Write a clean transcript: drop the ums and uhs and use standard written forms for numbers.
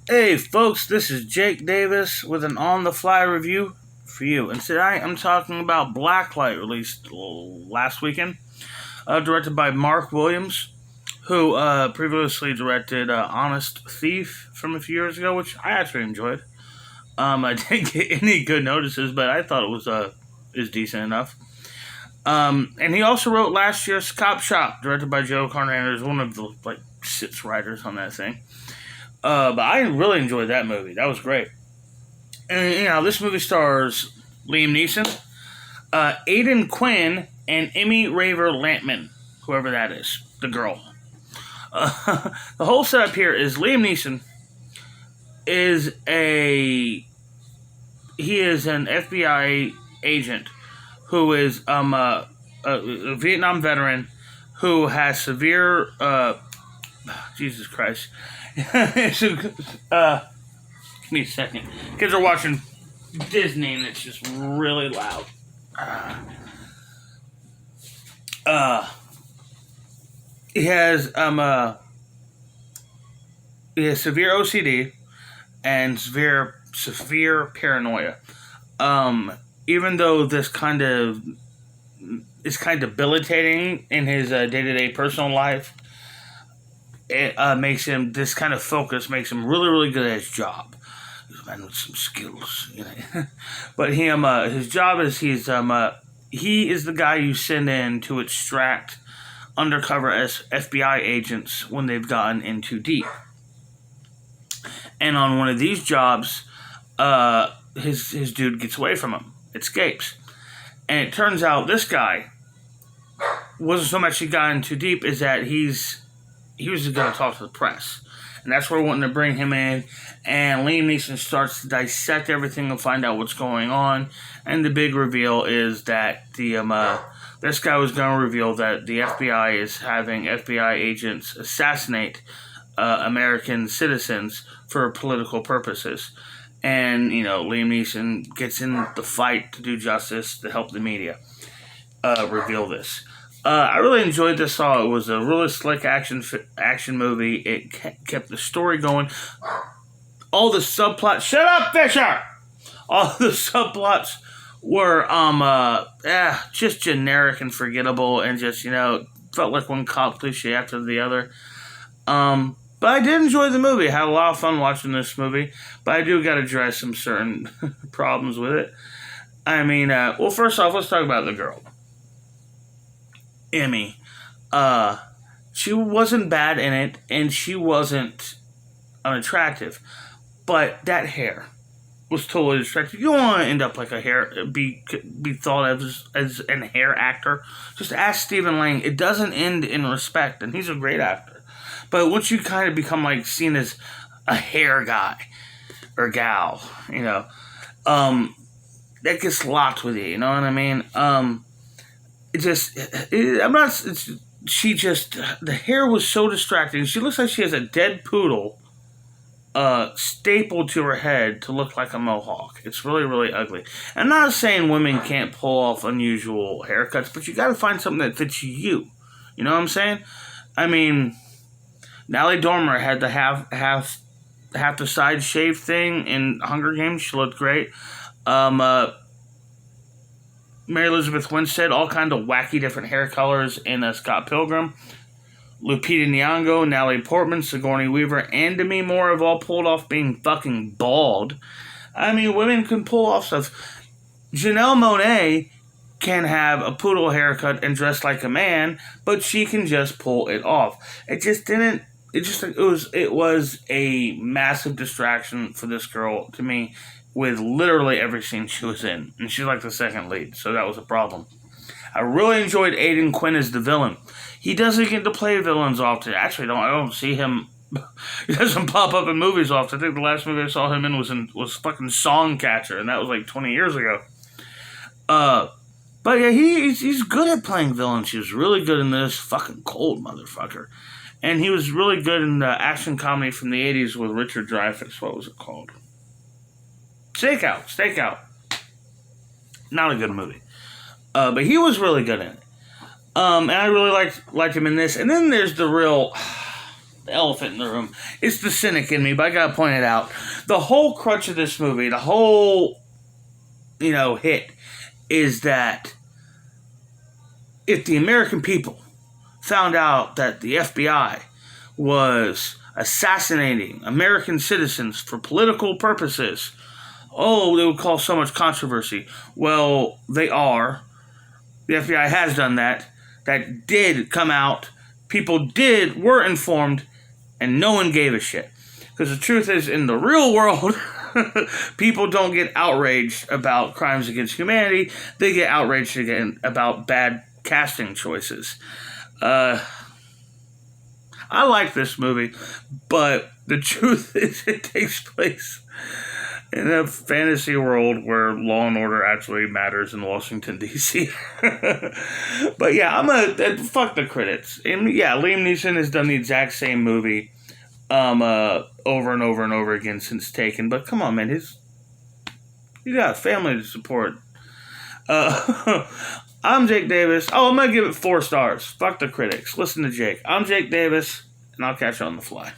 Hey folks, this is Jake Davis with an on-the-fly review for you. And today I'm talking about Blacklight, released last weekend, directed by Mark Williams, who previously directed Honest Thief from a few years ago, which I actually enjoyed. I didn't get any good notices, but I thought it was decent enough. And he also wrote last year's Cop Shop, directed by Joe Carnahan, who's one of the 6 writers on that thing. But I really enjoyed that movie. That was great. And, this movie stars Liam Neeson, Aidan Quinn, and Emmy Raver Lampman, whoever that is, the girl. The whole setup here is Liam Neeson he is an FBI agent who is a Vietnam veteran who has severe, Jesus Christ. Give me a second. Kids are watching Disney and it's just really loud. He has severe OCD and severe paranoia. Even though this is kind of debilitating in his day-to-day personal life, it makes him, this kind of focus makes him really, really good at his job. He's a man with some skills, But his job is he is the guy you send in to extract undercover as FBI agents when they've gotten in too deep. And on one of these jobs, his dude gets away from him, escapes, and it turns out this guy wasn't so much he got in too deep is that he was just going to talk to the press. And that's where we're wanting to bring him in. And Liam Neeson starts to dissect everything and find out what's going on. And the big reveal is that this guy was going to reveal that the FBI is having FBI agents assassinate American citizens for political purposes. And, Liam Neeson gets in the fight to do justice to help the media reveal this. I really enjoyed this. It was a really slick action movie. It kept the story going. All the subplots... Shut up, Fisher! All the subplots were just generic and forgettable, and just, felt like one cop cliche after the other. But I did enjoy the movie. I had a lot of fun watching this movie, but I do got to address some certain problems with it. First off, let's talk about the girl. Emmy. She wasn't bad in it, and she wasn't unattractive, but that hair was totally distracting. You don't want to end up like be thought of as an hair actor. Just ask Stephen Lang. It doesn't end in respect, and he's a great actor. But once you kind of become seen as a hair guy or gal, that gets locked with you. You know what I mean? The hair was so distracting. She looks like she has a dead poodle stapled to her head to look like a mohawk. It's really, really ugly. I'm not saying women can't pull off unusual haircuts, but you gotta find something that fits you. You know what I'm saying? Natalie Dormer had the half the side shave thing in Hunger Games. She looked great. Mary Elizabeth Winstead, all kind of wacky different hair colors in Scott Pilgrim. Lupita Nyong'o, Natalie Portman, Sigourney Weaver, and Demi Moore have all pulled off being fucking bald. Women can pull off stuff. Janelle Monáe can have a poodle haircut and dress like a man, but she can just pull it off. It was a massive distraction for this girl to me, with literally every scene she was in. And she's like the second lead, so that was a problem. I really enjoyed Aidan Quinn as the villain. He doesn't get to play villains often. Actually, I don't see him... He doesn't pop up in movies often. I think the last movie I saw him in was fucking Songcatcher, and that was 20 years ago. But yeah, he's good at playing villains. He was really good in this fucking cold motherfucker. And he was really good in the action comedy from the 80s with Richard Dreyfuss. What was it called? Stakeout. Not a good movie. But he was really good in it. And I really liked him in this. And then there's the the elephant in the room. It's the cynic in me, but I gotta point it out. The whole crutch of this movie, the whole, hit, is that if the American people found out that the FBI was assassinating American citizens for political purposes, they would cause so much controversy. Well, they are. The FBI has done that. That did come out. People were informed, and no one gave a shit. Because the truth is, in the real world, people don't get outraged about crimes against humanity. They get outraged again about bad casting choices. I like this movie, but the truth is it takes place in a fantasy world where law and order actually matters in Washington, D.C. But yeah, fuck the critics. And yeah, Liam Neeson has done the exact same movie over and over and over again since Taken. But come on, man, you got a family to support. I'm Jake Davis. I'm going to give it 4 stars. Fuck the critics. Listen to Jake. I'm Jake Davis, and I'll catch you on the fly.